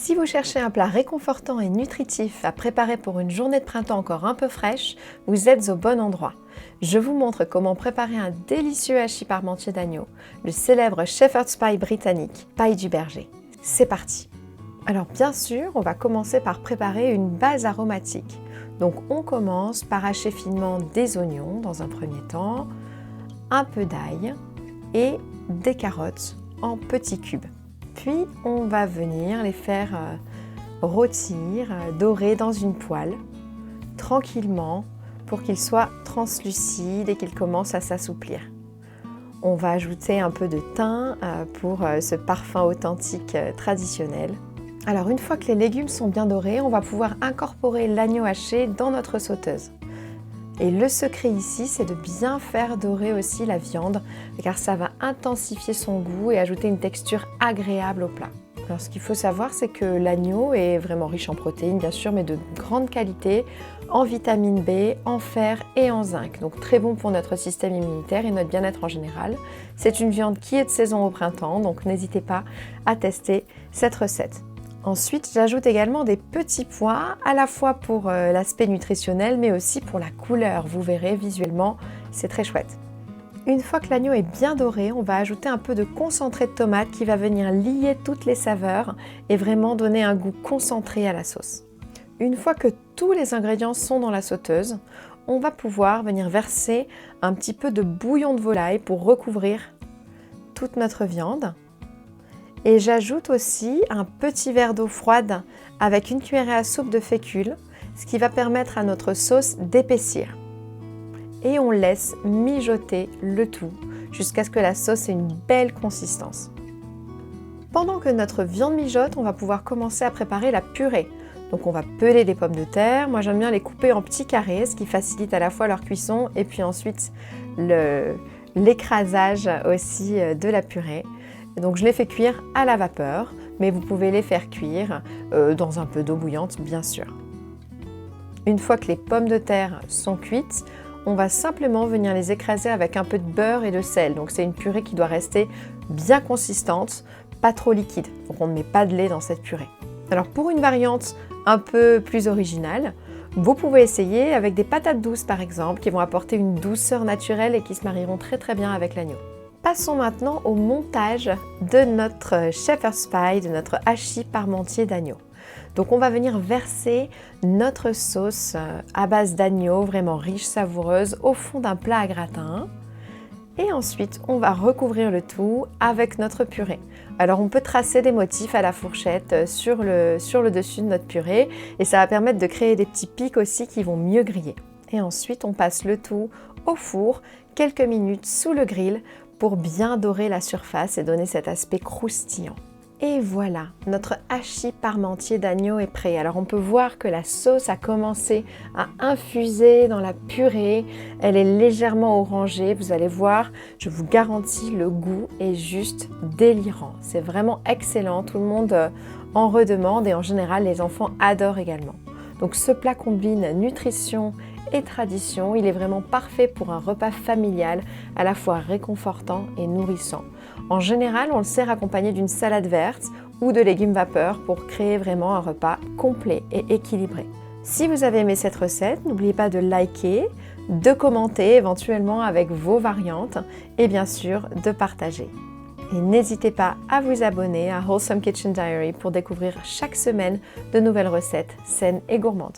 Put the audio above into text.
Si vous cherchez un plat réconfortant et nutritif à préparer pour une journée de printemps encore un peu fraîche, vous êtes au bon endroit. Je vous montre comment préparer un délicieux hachis parmentier d'agneau, le célèbre Shepherd's Pie britannique, paille du berger. C'est parti! Alors bien sûr, on va commencer par préparer une base aromatique. Donc on commence par hacher finement des oignons dans un premier temps, un peu d'ail et des carottes en petits cubes. Puis on va venir les faire rôtir, dorer dans une poêle, tranquillement, pour qu'ils soient translucides et qu'ils commencent à s'assouplir. On va ajouter un peu de thym pour ce parfum authentique traditionnel. Alors une fois que les légumes sont bien dorés, on va pouvoir incorporer l'agneau haché dans notre sauteuse. Et le secret ici, c'est de bien faire dorer aussi la viande, car ça va intensifier son goût et ajouter une texture agréable au plat. Alors ce qu'il faut savoir, c'est que l'agneau est vraiment riche en protéines, bien sûr, mais de grande qualité, en vitamine B, en fer et en zinc. Donc très bon pour notre système immunitaire et notre bien-être en général. C'est une viande qui est de saison au printemps, donc n'hésitez pas à tester cette recette. Ensuite, j'ajoute également des petits pois, à la fois pour l'aspect nutritionnel, mais aussi pour la couleur. Vous verrez visuellement, c'est très chouette. Une fois que l'agneau est bien doré, on va ajouter un peu de concentré de tomate qui va venir lier toutes les saveurs et vraiment donner un goût concentré à la sauce. Une fois que tous les ingrédients sont dans la sauteuse, on va pouvoir venir verser un petit peu de bouillon de volaille pour recouvrir toute notre viande. Et j'ajoute aussi un petit verre d'eau froide avec une cuillerée à soupe de fécule, ce qui va permettre à notre sauce d'épaissir. Et on laisse mijoter le tout jusqu'à ce que la sauce ait une belle consistance. Pendant que notre viande mijote, on va pouvoir commencer à préparer la purée. Donc on va peler les pommes de terre. Moi j'aime bien les couper en petits carrés, ce qui facilite à la fois leur cuisson et puis ensuite l'écrasage aussi de la purée. Donc je les fais cuire à la vapeur, mais vous pouvez les faire cuire dans un peu d'eau bouillante, bien sûr. Une fois que les pommes de terre sont cuites, on va simplement venir les écraser avec un peu de beurre et de sel. Donc c'est une purée qui doit rester bien consistante, pas trop liquide. Donc on ne met pas de lait dans cette purée. Alors pour une variante un peu plus originale, vous pouvez essayer avec des patates douces par exemple, qui vont apporter une douceur naturelle et qui se marieront très très bien avec l'agneau. Passons maintenant au montage de notre Shepherd's Pie, de notre hachis parmentier d'agneau. Donc on va venir verser notre sauce à base d'agneau, vraiment riche, savoureuse, au fond d'un plat à gratin. Et ensuite, on va recouvrir le tout avec notre purée. Alors on peut tracer des motifs à la fourchette sur le dessus de notre purée et ça va permettre de créer des petits pics aussi qui vont mieux griller. Et ensuite, on passe le tout au four, quelques minutes sous le grill, pour bien dorer la surface et donner cet aspect croustillant. Et voilà, notre hachis parmentier d'agneau est prêt. Alors on peut voir que la sauce a commencé à infuser dans la purée. Elle est légèrement orangée, vous allez voir, je vous garantis, le goût est juste délirant. C'est vraiment excellent, tout le monde en redemande et en général les enfants adorent également. Donc ce plat combine nutrition et tradition, il est vraiment parfait pour un repas familial à la fois réconfortant et nourrissant. En général, on le sert accompagné d'une salade verte ou de légumes vapeur pour créer vraiment un repas complet et équilibré. Si vous avez aimé cette recette, n'oubliez pas de liker, de commenter éventuellement avec vos variantes et bien sûr de partager. Et n'hésitez pas à vous abonner à Wholesome Kitchen Diary pour découvrir chaque semaine de nouvelles recettes saines et gourmandes.